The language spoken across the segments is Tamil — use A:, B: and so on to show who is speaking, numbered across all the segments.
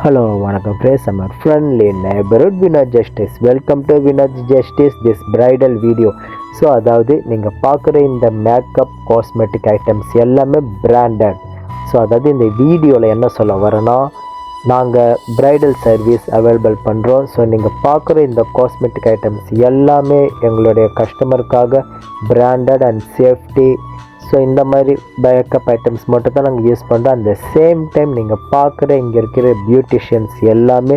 A: Hello, வணக்கம் ஃப்ரெண்ட்ஸ். நம்ம friendly neighbourhood Winner justice. Welcome to Winner justice this bridal video. So அதாவது நீங்கள் பார்க்குற இந்த மேக்கப் காஸ்மெட்டிக் ஐட்டம்ஸ் எல்லாமே பிராண்டட். ஸோ அதாவது இந்த வீடியோவில் என்ன சொல்ல வரேன்னா, நாங்கள் பிரைடல் சர்வீஸ் அவைலபிள் பண்ணுறோம். ஸோ நீங்கள் பார்க்குற இந்த காஸ்மெட்டிக் ஐட்டம்ஸ் எல்லாமே எங்களுடைய கஸ்டமருக்காக பிராண்டட் அண்ட் சேஃப்டி. ஸோ இந்த மாதிரி மேக்கப் ஐட்டம்ஸ் மட்டும் தான் நாங்கள் யூஸ் பண்ணுறோம். அந்த சேம் டைம் நீங்கள் பார்க்குற இங்கே இருக்கிற பியூட்டிஷியன்ஸ் எல்லாமே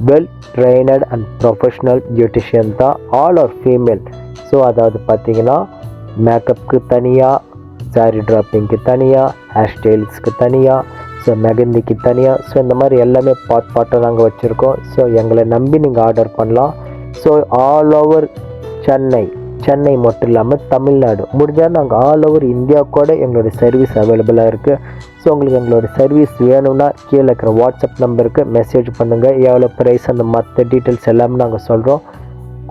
A: வெல் ட்ரெயினட் அண்ட் ப்ரொஃபஷ்னல் பியூட்டிஷியன் தான். All or female. ஸோ அதாவது பார்த்திங்கன்னா மேக்கப்புக்கு தனியாக, சாரீ ட்ராப்பிங்க்கு தனியாக, ஹேர் ஸ்டைல்ஸ்க்கு தனியாக, ஸோ மெகந்திக்கு தனியாக. ஸோ இந்த மாதிரி எல்லாமே பார்ட்டாக நாங்கள் வச்சுருக்கோம். ஸோ எங்களை நம்பி நீங்கள் ஆர்டர் பண்ணலாம். ஸோ ஆல் ஓவர் சென்னை மட்டும் இல்லாமல் தமிழ்நாடு முடிஞ்சால் நாங்கள் ஆல் ஓவர் இந்தியா கூட எங்களோட சர்வீஸ் அவைலபிளாக இருக்குது. ஸோ உங்களுக்கு எங்களோட சர்வீஸ் வேணும்னா கீழே இருக்கிற வாட்ஸ்அப் நம்பருக்கு மெசேஜ் பண்ணுங்கள். எவ்வளோ ப்ரைஸ் அந்த மற்ற டீட்டெயில்ஸ் எல்லாமே நாங்கள் சொல்கிறோம்.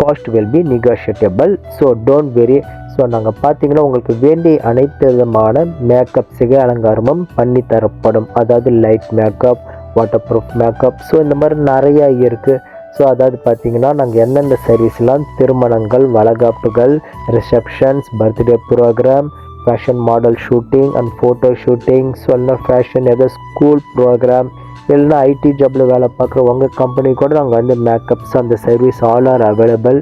A: Cost will be negotiable. So don't worry. So நாங்கள் பார்த்தீங்கன்னா உங்களுக்கு வேண்டிய அனைத்து விதமான மேக்கப் சிகை அலங்காரமும் பண்ணி தரப்படும். அதாவது light makeup, water proof makeup, so இந்த மாதிரி நிறையா இருக்குது. ஸோ அதாவது பார்த்திங்கன்னா நாங்கள் எந்தெந்த சர்வீஸ்லாம் திருமணங்கள், வளகாப்புகள், receptions, birthday program, fashion model shooting and photo shooting, so இல்லைனா ஃபேஷன் ஏதோ ஸ்கூல் ப்ரோக்ராம், இல்லைனா ஐடி ஜாபில் வேலை பார்க்குற உங்கள் கம்பெனி கூட நாங்கள் வந்து மேக்கப்ஸ் அந்த service all are available.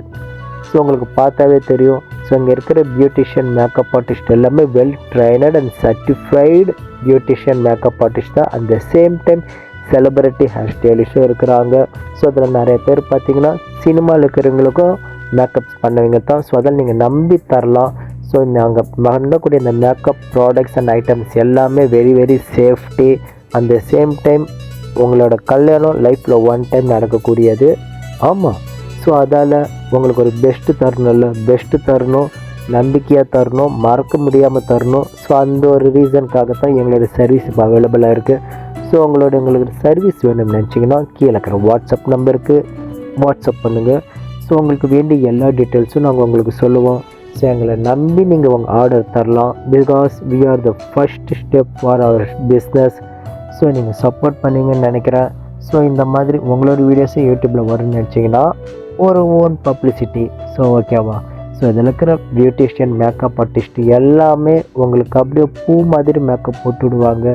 A: So உங்களுக்கு பார்த்தாவே தெரியும். ஸோ இங்கே இருக்கிற பியூட்டிஷியன் மேக்கப் ஆர்டிஸ்ட் எல்லாமே well trained and certified beautician makeup artist தான். At the same time celebrity hair ஸ்டைலிஷும் இருக்கிறாங்க. ஸோ அதில் நிறைய பேர் பார்த்திங்கன்னா சினிமாவில் இருக்கிறவங்களுக்கும் மேக்கப்ஸ் பண்ணுவீங்க தான். ஸோ அதில் நீங்கள் நம்பி தரலாம். ஸோ நாங்கள் பண்ணக்கூடிய இந்த மேக்கப் ப்ராடக்ட்ஸ் அண்ட் ஐட்டம்ஸ் எல்லாமே வெரி வெரி சேஃப்டி. அந்த சேம் டைம் உங்களோட கல்யாணம் லைஃப்பில் ஒன் டைம் நடக்கக்கூடியது. ஆமாம். ஸோ அதால் உங்களுக்கு ஒரு பெஸ்ட்டு தரணும், நம்பிக்கையாக தரணும், மறக்க முடியாமல் தரணும். ஸோ அந்த ஒரு ரீசனுக்காக தான் எங்களோட சர்வீஸ் இப்போ அவைலபிளாக இருக்குது. ஸோ எங்களுக்கு சர்வீஸ் வேணும்னு நினச்சிங்கன்னா கீழே இருக்கிற வாட்ஸ்அப் நம்பருக்கு வாட்ஸ்அப் பண்ணுங்கள். ஸோ உங்களுக்கு வேண்டிய எல்லா டீட்டெயில்ஸும் நாங்கள் உங்களுக்கு சொல்லுவோம். ஸோ எங்களை நம்பி நீங்கள் உங்கள் ஆர்டர் தரலாம். Because we are the first step for our business. So நீங்கள் சப்போர்ட் பண்ணுவீங்கன்னு நினைக்கிறேன். ஸோ இந்த மாதிரி உங்களோட வீடியோஸும் யூடியூப்பில் வரும்னு நினச்சிங்கன்னா ஒரு ஓன் பப்ளிசிட்டி. ஸோ ஓகேவா? ஸோ இதில் இருக்கிற பியூட்டிஷியன் மேக்கப் ஆர்டிஸ்ட் எல்லாமே உங்களுக்கு அப்படியே பூ மாதிரி மேக்கப் போட்டு விடுவாங்க.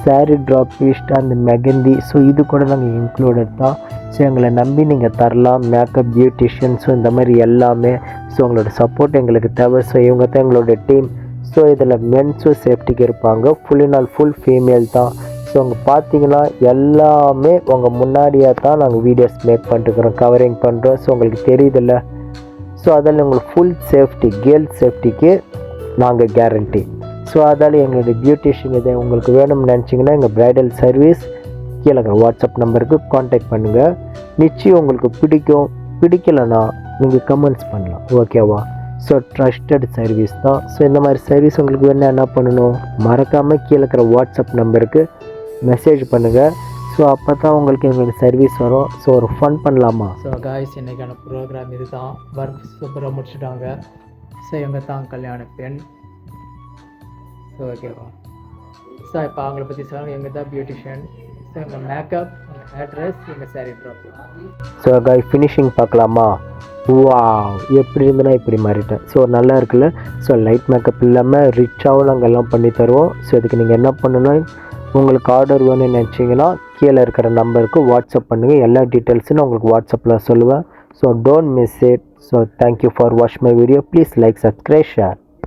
A: சாரீ ட்ராப்பிஸ்ட் அந்த மெகந்தி, ஸோ இது கூட நாங்கள் இன்க்ளூடட் தான். ஸோ எங்களை நம்பி நீங்கள் தரலாம். மேக்கப் பியூட்டிஷியன், ஸோ இந்த மாதிரி எல்லாமே. ஸோ உங்களோட சப்போர்ட் எங்களுக்கு தேவை. ஸோ இவங்க தான் எங்களோட டீம். ஸோ இதில் மென்ஸும் சேஃப்டிக்கு இருப்பாங்க. ஃபுல் ஃபீமேல் தான். ஸோ அவங்க பார்த்தீங்கன்னா எல்லாமே உங்கள் முன்னாடியே தான் நாங்கள் வீடியோஸ் மேக் பண்ணிட்டுருக்குறோம், கவரிங் பண்ணுறோம். ஸோ உங்களுக்கு தெரியுதில்ல. ஸோ அதில் உங்களுக்கு ஃபுல் சேஃப்டி, கேர்ள் சேஃப்டிக்கு நாங்கள் கேரண்டி. ஸோ அதால் எங்களுடைய பியூட்டிஷியன் இதை உங்களுக்கு வேணும்னு நினச்சிங்கன்னா எங்கள் ப்ரைடல் சர்வீஸ் கீழே வாட்ஸ்அப் நம்பருக்கு காண்டாக்ட் பண்ணுங்கள். நிச்சயம் உங்களுக்கு பிடிக்கலைன்னா நீங்கள் கமெண்ட்ஸ் பண்ணலாம். ஓகேவா? ஸோ ட்ரஸ்டட் சர்வீஸ் தான். ஸோ இந்த மாதிரி சர்வீஸ் உங்களுக்கு வேணால் என்ன பண்ணணும், மறக்காமல் கீழே இருக்கிற வாட்ஸ்அப் நம்பருக்கு மெசேஜ் பண்ணுங்கள். ஸோ அப்போ தான் உங்களுக்கு எங்களுக்கு சர்வீஸ் வரும். ஸோ ஒரு ஃபன் பண்ணலாமா?
B: ஸோ காய்ஸ், இன்றைக்கான ப்ரோக்ராம் இது தான். ஒர்க் சூப்பராக முடிச்சுட்டாங்க. ஸோ இவங்க தான் கல்யாண பெண். ஸோ ஓகேவா? ஸோ இப்போ அவங்கள பற்றி சொல்லுவாங்க. எங்கள் தான் பியூட்டிஷியன். ஸோ எங்கள் மேக்கப், எங்கள் ஹேர் ட்ரெஸ், எங்கள் சாரீ ட்ராப்.
A: ஸோ காய் ஃபினிஷிங் பார்க்கலாமா? வா, எப்படி இருந்ததுன்னா இப்படி மாறிட்டேன். ஸோ நல்லா இருக்குல்ல? ஸோ லைட் மேக்கப் இல்லாமல் ரிச்சாகவும் நாங்கள் எல்லாம் பண்ணி தருவோம். ஸோ இதுக்கு நீங்கள் என்ன பண்ணணும், உங்களுக்கு ஆர்டர் வேணும்னு நினச்சிங்கன்னா கீழே இருக்கிற நம்பருக்கு வாட்ஸ்அப் பண்ணுங்கள். எல்லா டீட்டெயில்ஸும் நான் உங்களுக்கு வாட்ஸ்அப்பில் சொல்லுவேன். So don't miss it. So thank you for watch my video. Please like, subscribe, share.